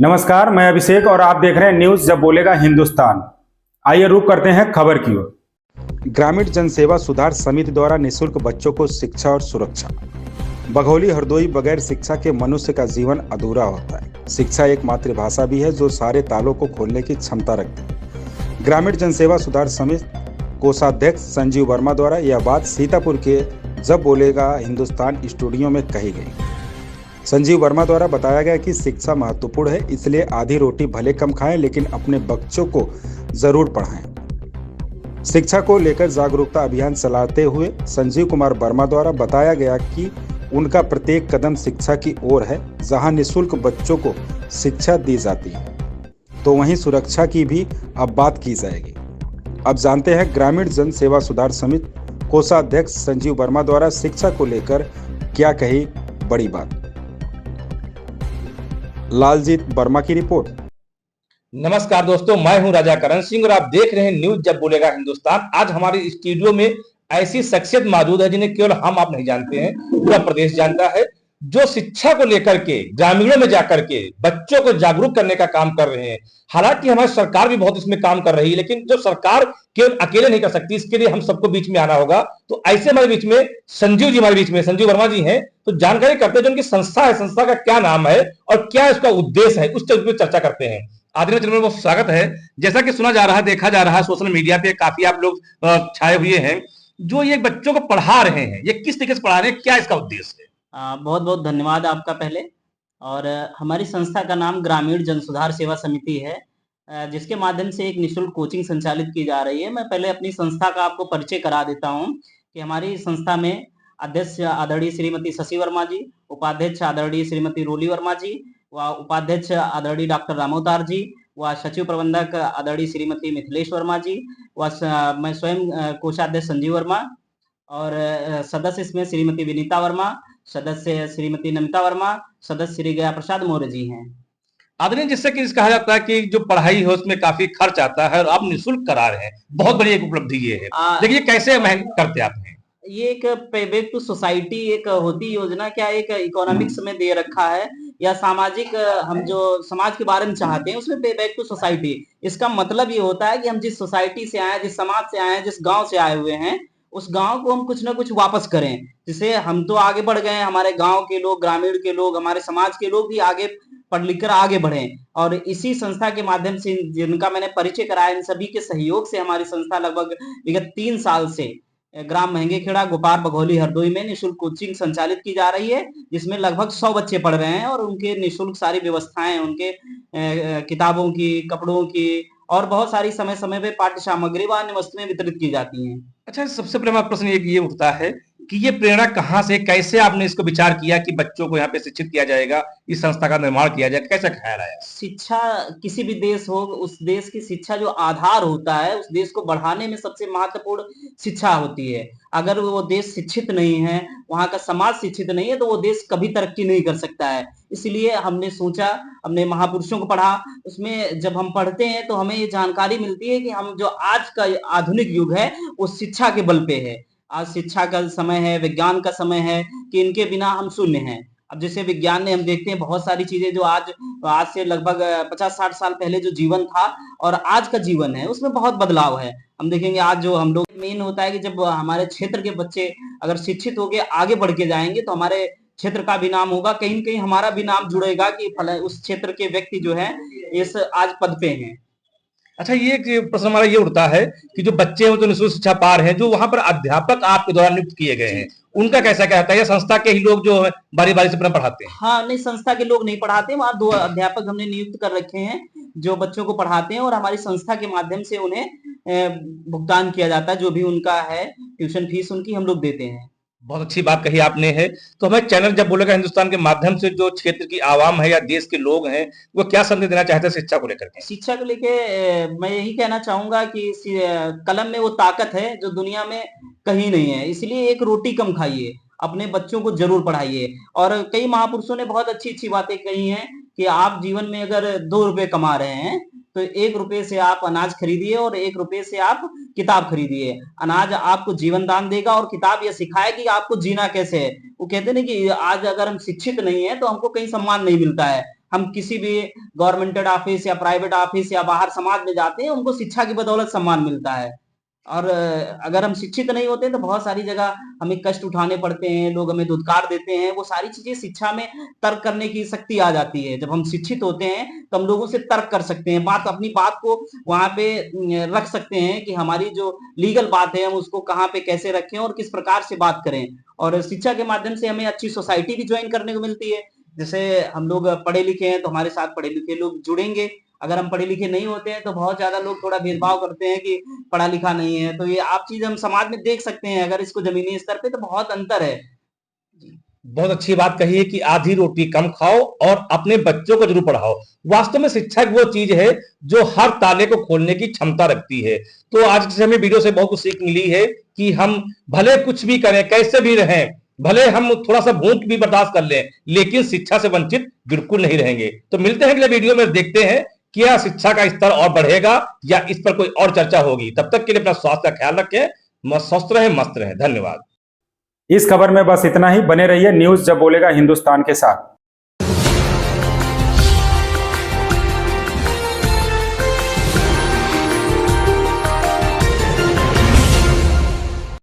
नमस्कार, मैं अभिषेक और आप देख रहे हैं न्यूज जब बोलेगा हिंदुस्तान। आइए रुक करते हैं खबर की ओर। ग्रामीण जनसेवा सुधार समिति द्वारा निःशुल्क बच्चों को शिक्षा और सुरक्षा। बघौली हरदोई बगैर शिक्षा के मनुष्य का जीवन अधूरा होता है। शिक्षा एक मातृभाषा भी है जो सारे तालों को खोलने की क्षमता रखती है। ग्रामीण जनसेवा सुधार समिति कोषाध्यक्ष संजीव वर्मा द्वारा यह बात सीतापुर के जब बोलेगा हिंदुस्तान स्टूडियो में कही गई। संजीव वर्मा द्वारा बताया गया कि शिक्षा महत्वपूर्ण है, इसलिए आधी रोटी भले कम खाएं लेकिन अपने बच्चों को जरूर पढ़ाएं। शिक्षा को लेकर जागरूकता अभियान चलाते हुए संजीव कुमार वर्मा द्वारा बताया गया कि उनका प्रत्येक कदम शिक्षा की ओर है। जहां निःशुल्क बच्चों को शिक्षा दी जाती है तो वहीं सुरक्षा की भी अब बात की जाएगी। अब जानते हैं ग्रामीण जन सेवा सुधार समिति कोषाध्यक्ष संजीव वर्मा द्वारा शिक्षा को लेकर क्या कही बड़ी बात। लालजीत वर्मा की रिपोर्ट। नमस्कार दोस्तों, मैं हूं राजा करण सिंह और आप देख रहे हैं न्यूज जब बोलेगा हिंदुस्तान। आज हमारे स्टूडियो में ऐसी शख्सियत मौजूद है जिन्हें केवल हम आप नहीं जानते हैं, पूरा प्रदेश जानता है, जो शिक्षा को लेकर के ग्रामीणों में जाकर के बच्चों को जागरूक करने का काम कर रहे हैं। हालांकि हमारी सरकार भी बहुत इसमें काम कर रही है, लेकिन जो सरकार केवल अकेले नहीं कर सकती, इसके लिए हम सबको बीच में आना होगा। तो ऐसे हमारे बीच में संजीव जी, हमारे बीच में संजीव वर्मा जी हैं, तो जानकारी करते हैं जो उनकी संस्था है, संस्था का क्या नाम है और क्या इसका उद्देश्य है, उस पर चर्चा करते हैं। आदरणीय चैनल में बहुत स्वागत है। जैसा कि सुना जा रहा है, देखा जा रहा है, सोशल मीडिया पे काफी आप लोग छाए हुए हैं, जो ये बच्चों को पढ़ा रहे हैं, ये किस तरीके से पढ़ा रहे हैं, क्या इसका उद्देश्य है? बहुत बहुत धन्यवाद आपका पहले। और हमारी संस्था का नाम ग्रामीण जन सुधार सेवा समिति है, जिसके माध्यम से एक निःशुल्क कोचिंग संचालित की जा रही है। मैं पहले अपनी संस्था का आपको परिचय करा देता हूं कि हमारी संस्था में अध्यक्ष आदरणीय श्रीमती शशि वर्मा जी, उपाध्यक्ष आदरणीय श्रीमती रोली वर्मा जी, व उपाध्यक्ष आदरणीय डॉक्टर रामोतार जी, व सचिव प्रबंधक आदरणीय श्रीमती मिथिलेश वर्मा जी, व मैं स्वयं कोषाध्यक्ष संजीव वर्मा, और सदस्य इसमें श्रीमती विनीता वर्मा, सदस्य श्रीमती नमिता वर्मा, सदस्य श्री गया प्रसाद मौर्य जी हैं। आदरणीय, जिससे कि कहा जाता है कि जो पढ़ाई है उसमें काफी खर्च आता है और आप निःशुल्क करा रहे हैं, बहुत बड़ी एक उपलब्धि ये है। देखिए कैसे करते आप हैं? ये एक पे बैक टू सोसाइटी एक होती योजना, क्या एक इकोनॉमिक्स में दे रखा है, या सामाजिक हम जो समाज के बारे में चाहते हैं उसमें पे बैक टू सोसाइटी। इसका मतलब ये होता है कि हम जिस सोसाइटी से आए, जिस समाज से आए, जिस गांव से आए हुए हैं, उस गांव को हम कुछ ना कुछ वापस करें, जिससे हम तो आगे बढ़ गए, हमारे गांव के लोग, ग्रामीण के लोग, हमारे समाज के लोग भी आगे पढ़ लिख कर आगे बढ़े। और इसी संस्था के माध्यम से जिनका मैंने परिचय कराया, इन सभी के सहयोग से हमारी संस्था लगभग विगत 3 साल से ग्राम महंगेखेड़ा, गोपार, बघौली, हरदोई में निःशुल्क कोचिंग संचालित की जा रही है, जिसमें लगभग 100 बच्चे पढ़ रहे हैं। और उनके निःशुल्क सारी व्यवस्थाएं, उनके किताबों की, कपड़ों की और बहुत सारी समय समय पे पाठ्य सामग्री व अन्य वस्तुएं वितरित की जाती हैं। अच्छा, सबसे पहले हमारा प्रश्न ये उठता है कि ये प्रेरणा कहाँ से, कैसे आपने इसको विचार किया कि बच्चों को यहाँ पे शिक्षित किया जाएगा, इस संस्था का निर्माण किया जाए, कैसे ख्याल आया? शिक्षा किसी भी देश हो, उस देश की शिक्षा जो आधार होता है, उस देश को बढ़ाने में सबसे महत्वपूर्ण शिक्षा होती है। अगर वो देश शिक्षित नहीं है, वहाँ का समाज शिक्षित नहीं है, तो वो देश कभी तरक्की नहीं कर सकता है। इसलिए हमने सोचा, हमने महापुरुषों को पढ़ा, उसमें जब हम पढ़ते हैं तो हमें ये जानकारी मिलती है कि हम जो आज का आधुनिक युग है वो शिक्षा के बल पे है। आज शिक्षा का समय है, विज्ञान का समय है, कि इनके बिना हम शून्य हैं। अब जैसे विज्ञान ने, हम देखते हैं बहुत सारी चीजें जो आज से लगभग 50-60 साल पहले जो जीवन था और आज का जीवन है, उसमें बहुत बदलाव है। हम देखेंगे आज जो हम लोग, मेन होता है कि जब हमारे क्षेत्र के बच्चे अगर शिक्षित होके आगे बढ़ के जाएंगे तो हमारे क्षेत्र का भी नाम होगा, कहीं न कहीं हमारा भी नाम जुड़ेगा कि उस क्षेत्र के व्यक्ति जो है इस आज पद पे हैं। अच्छा, ये प्रश्न हमारा ये उठता है कि जो बच्चे हैं जो निःशुल्क शिक्षा पा रहे हैं, जो वहां पर अध्यापक आपके द्वारा नियुक्त किए गए हैं, उनका कैसा क्या होता है, या संस्था के ही लोग जो है बारी बारी से अपना पढ़ाते हैं? हाँ, नहीं, संस्था के लोग नहीं पढ़ाते, वहाँ 2 अध्यापक हमने नियुक्त कर रखे हैं जो बच्चों को पढ़ाते हैं, और हमारी संस्था के माध्यम से उन्हें भुगतान किया जाता है, जो भी उनका है ट्यूशन फीस उनकी हम लोग देते हैं। बहुत अच्छी बात कही आपने है। तो हमारे चैनल जब बोलेगा हिंदुस्तान के माध्यम से जो क्षेत्र की आवाम है या देश के लोग हैं, वो क्या संदेश देना चाहते हैं शिक्षा को लेकर के? शिक्षा को लेके मैं यही कहना चाहूंगा कि कलम में वो ताकत है जो दुनिया में कहीं नहीं है। इसलिए एक रोटी कम खाइए, अपने बच्चों को जरूर पढ़ाइए। और कई महापुरुषों ने बहुत अच्छी अच्छी बातें कही हैं कि आप जीवन में अगर 2 रुपए कमा रहे हैं तो 1 रुपए से आप अनाज खरीदिए और 1 रुपए से आप किताब खरीदिए। अनाज आपको जीवन दान देगा और किताब ये सिखाएगी आपको जीना कैसे है। वो कहते हैं ना कि आज अगर हम शिक्षित नहीं है तो हमको कहीं सम्मान नहीं मिलता है। हम किसी भी गवर्नमेंटेड ऑफिस या प्राइवेट ऑफिस या बाहर समाज में जाते हैं, उनको शिक्षा की बदौलत सम्मान मिलता है। और अगर हम शिक्षित नहीं होते तो बहुत सारी जगह हमें कष्ट उठाने पड़ते हैं, लोग हमें धुतकार देते हैं। वो सारी चीजें शिक्षा में तर्क करने की शक्ति आ जाती है। जब हम शिक्षित होते हैं तो हम लोगों से तर्क कर सकते हैं, अपनी बात को वहां पे रख सकते हैं कि हमारी जो लीगल बात है हम उसको कहाँ पे कैसे रखें और किस प्रकार से बात करें। और शिक्षा के माध्यम से हमें अच्छी सोसाइटी भी ज्वाइन करने को मिलती है। जैसे हम लोग पढ़े लिखे हैं तो हमारे साथ पढ़े लिखे लोग जुड़ेंगे। अगर हम पढ़े लिखे नहीं होते हैं तो बहुत ज्यादा लोग थोड़ा भेदभाव करते हैं कि पढ़ा लिखा नहीं है। तो ये आप चीज हम समाज में देख सकते हैं, अगर इसको जमीनी स्तर पे, तो बहुत अंतर है। बहुत अच्छी बात कही है कि आधी रोटी कम खाओ और अपने बच्चों को जरूर पढ़ाओ। वास्तव में शिक्षा वो चीज है जो हर ताले को खोलने की क्षमता रखती है। तो आज से हमें वीडियो से बहुत कुछ सीख मिली है कि हम भले कुछ भी करें, कैसे भी रहें, भले हम थोड़ा सा भूख भी बर्दाश्त कर लें, लेकिन शिक्षा से वंचित बिल्कुल नहीं रहेंगे। तो मिलते हैं अगले वीडियो में, देखते हैं क्या शिक्षा का स्तर और बढ़ेगा या इस पर कोई और चर्चा होगी। तब तक के लिए अपना स्वास्थ्य का ख्याल रखें, स्वस्थ रहें, मस्त रहें। धन्यवाद। इस खबर में बस इतना ही। बने रहिए न्यूज़ जब बोलेगा हिंदुस्तान के साथ।